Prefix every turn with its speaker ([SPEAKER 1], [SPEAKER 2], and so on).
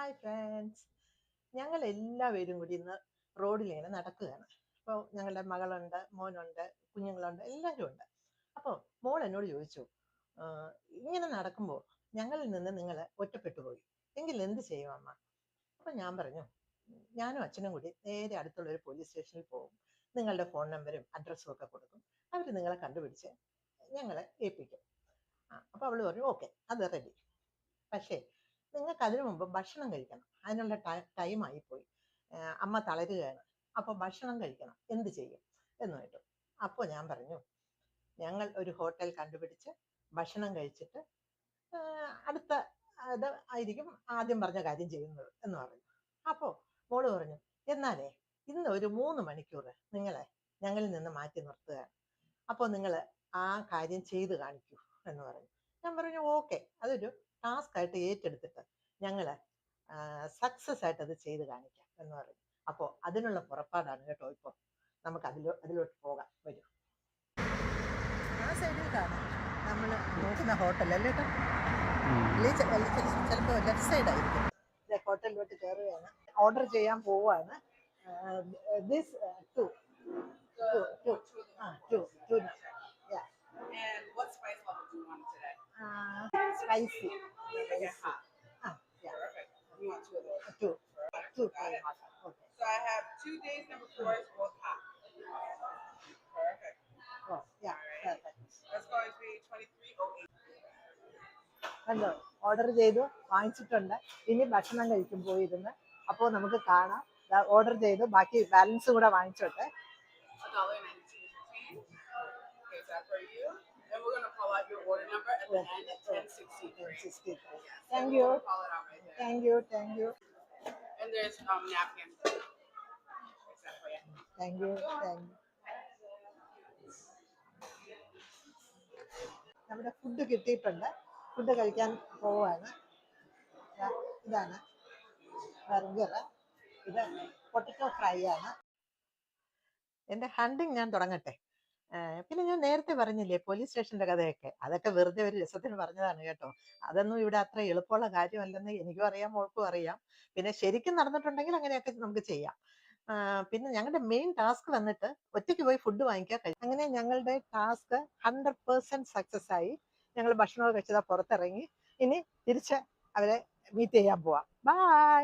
[SPEAKER 1] Hi friends, ഞങ്ങൾ എല്ലാവരും കൂടി ഇന്ന് റോഡിലിങ്ങനെ നടക്കുകയാണ്. അപ്പോൾ ഞങ്ങളുടെ മകളുണ്ട്, മോനുണ്ട്, കുഞ്ഞുങ്ങളുണ്ട്, എല്ലാവരും ഉണ്ട്. അപ്പോൾ മോൾ എന്നോട് ചോദിച്ചു, ഇങ്ങനെ നടക്കുമ്പോൾ ഞങ്ങളിൽ നിന്ന് നിങ്ങൾ ഒറ്റപ്പെട്ടു പോയി എങ്കിൽ എന്ത് ചെയ്യും അമ്മ? അപ്പം ഞാൻ പറഞ്ഞു, ഞാനും അച്ഛനും കൂടി നേരെ അടുത്തുള്ള ഒരു പോലീസ് സ്റ്റേഷനിൽ പോകും. നിങ്ങളുടെ ഫോൺ നമ്പരും അഡ്രസ്സും ഒക്കെ കൊടുക്കും. അവർ നിങ്ങളെ കണ്ടുപിടിച്ച് ഞങ്ങളെ ഏൽപ്പിക്കും. അപ്പോൾ അവൾ പറഞ്ഞു ഓക്കെ, അത് റെഡി. പക്ഷേ നിങ്ങൾക്ക് അതിനു മുമ്പ് ഭക്ഷണം കഴിക്കണം, അതിനുള്ള ടൈം ആയിപ്പോയി, അമ്മ തളരുകയാണ്, അപ്പോൾ ഭക്ഷണം കഴിക്കണം, എന്ത് ചെയ്യും എന്ന് കേട്ടു. അപ്പോൾ ഞാൻ പറഞ്ഞു, ഞങ്ങൾ ഒരു ഹോട്ടൽ കണ്ടുപിടിച്ച് ഭക്ഷണം കഴിച്ചിട്ട് അടുത്ത ഇത് ആയിരിക്കും ആദ്യം പറഞ്ഞ കാര്യം ചെയ്യുന്നത് എന്ന് പറഞ്ഞു. അപ്പോൾ മോള് പറഞ്ഞു, എന്നാലേ ഇന്ന് ഒരു 3 മണിക്കൂർ നിങ്ങളെ ഞങ്ങളിൽ നിന്ന് മാറ്റി നിർത്തുകയാണ്, അപ്പോൾ നിങ്ങൾ ആ കാര്യം ചെയ്ത് കാണിക്കൂ എന്ന് പറഞ്ഞു. ഞാൻ പറഞ്ഞു ഓക്കെ, അതൊരു ടാസ്ക് ആയിട്ട് ഏറ്റെടുത്തിട്ട് ഞങ്ങൾ സക്സസ് ആയിട്ട് അത് ചെയ്ത് കാണിക്കാം എന്ന് പറഞ്ഞു. അപ്പോൾ അതിനുള്ള പുറപ്പാടാണ് കേട്ടോ. ഇപ്പോൾ നമുക്ക് അതിലോട്ട് പോകാം, വരും. ആ സൈഡിൽ കാണാം നമ്മൾ നോക്കുന്ന ഹോട്ടൽ അല്ലേ കേട്ടോ. ചിലപ്പോൾ ലെഫ്റ്റ് സൈഡ് ആയിരിക്കും. ഹോട്ടലിലോട്ട് കയറുകയാണ്, ഓർഡർ ചെയ്യാൻ പോവുകയാണ്. This two yeah.
[SPEAKER 2] And what spice level do you want today?
[SPEAKER 1] Spicy.
[SPEAKER 2] Okay, hot.
[SPEAKER 1] Yeah.
[SPEAKER 2] Perfect. You want 2 of those?
[SPEAKER 1] Two.
[SPEAKER 2] Got it.
[SPEAKER 1] Okay.
[SPEAKER 2] So I have 2 days number 4 is both hot. Perfect.
[SPEAKER 1] Oh, yeah.
[SPEAKER 2] All right.
[SPEAKER 1] Perfect.
[SPEAKER 2] That's going to be 2308.
[SPEAKER 1] കണ്ടോ, order ചെയ്തു വാങ്ങിച്ചിട്ടുണ്ട്. ഇനി ഭക്ഷണം കഴിക്കും പോയിരുന്ന്. അപ്പോൾ നമുക്ക് കാണാം. ഓർഡർ ചെയ്തു, ബാക്കി ബാലൻസ് കൂടെ വാങ്ങിച്ചോട്ടെ.
[SPEAKER 2] $1.92. Okay, so that's for you. And we're going to call out your order number at the end at 1063.
[SPEAKER 1] Thank you.
[SPEAKER 2] We'll call it out right there.
[SPEAKER 1] Thank you. Thank you.
[SPEAKER 2] And there's napkins. Except for you.
[SPEAKER 1] Thank you. Thank you. നമ്മുടെ food കിട്ടിയിട്ടുണ്ട്. Food കഴിക്കാൻ പോവാണ്. ഇതാണ് burger, ഇത് potato fry ആണ്. എൻ്റെ hunting ഞാൻ തുടങ്ങട്ടെ. പിന്നെ ഞാൻ നേരത്തെ പറഞ്ഞില്ലേ പോലീസ് സ്റ്റേഷൻ്റെ കഥയൊക്കെ, അതൊക്കെ വെറുതെ ഒരു രസത്തിന് പറഞ്ഞതാണ് കേട്ടോ. അതൊന്നും ഇവിടെ അത്ര എളുപ്പമുള്ള കാര്യമല്ലെന്ന് എനിക്കും അറിയാം, മോൾക്കും അറിയാം. പിന്നെ ശരിക്കും നടന്നിട്ടുണ്ടെങ്കിൽ അങ്ങനെയൊക്കെ നമുക്ക് ചെയ്യാം. പിന്നെ ഞങ്ങളുടെ മെയിൻ ടാസ്ക് വന്നിട്ട് ഒറ്റയ്ക്ക് പോയി ഫുഡ് വാങ്ങിക്കാൻ കഴിയും. അങ്ങനെ ഞങ്ങളുടെ ടാസ്ക് 100% സക്സസ് ആയി. ഞങ്ങൾ ഭക്ഷണമൊക്കെ കഴിച്ചതാ പുറത്തിറങ്ങി. ഇനി തിരിച്ച് അവരെ മീറ്റ് ചെയ്യാൻ പോവാം. ബൈ.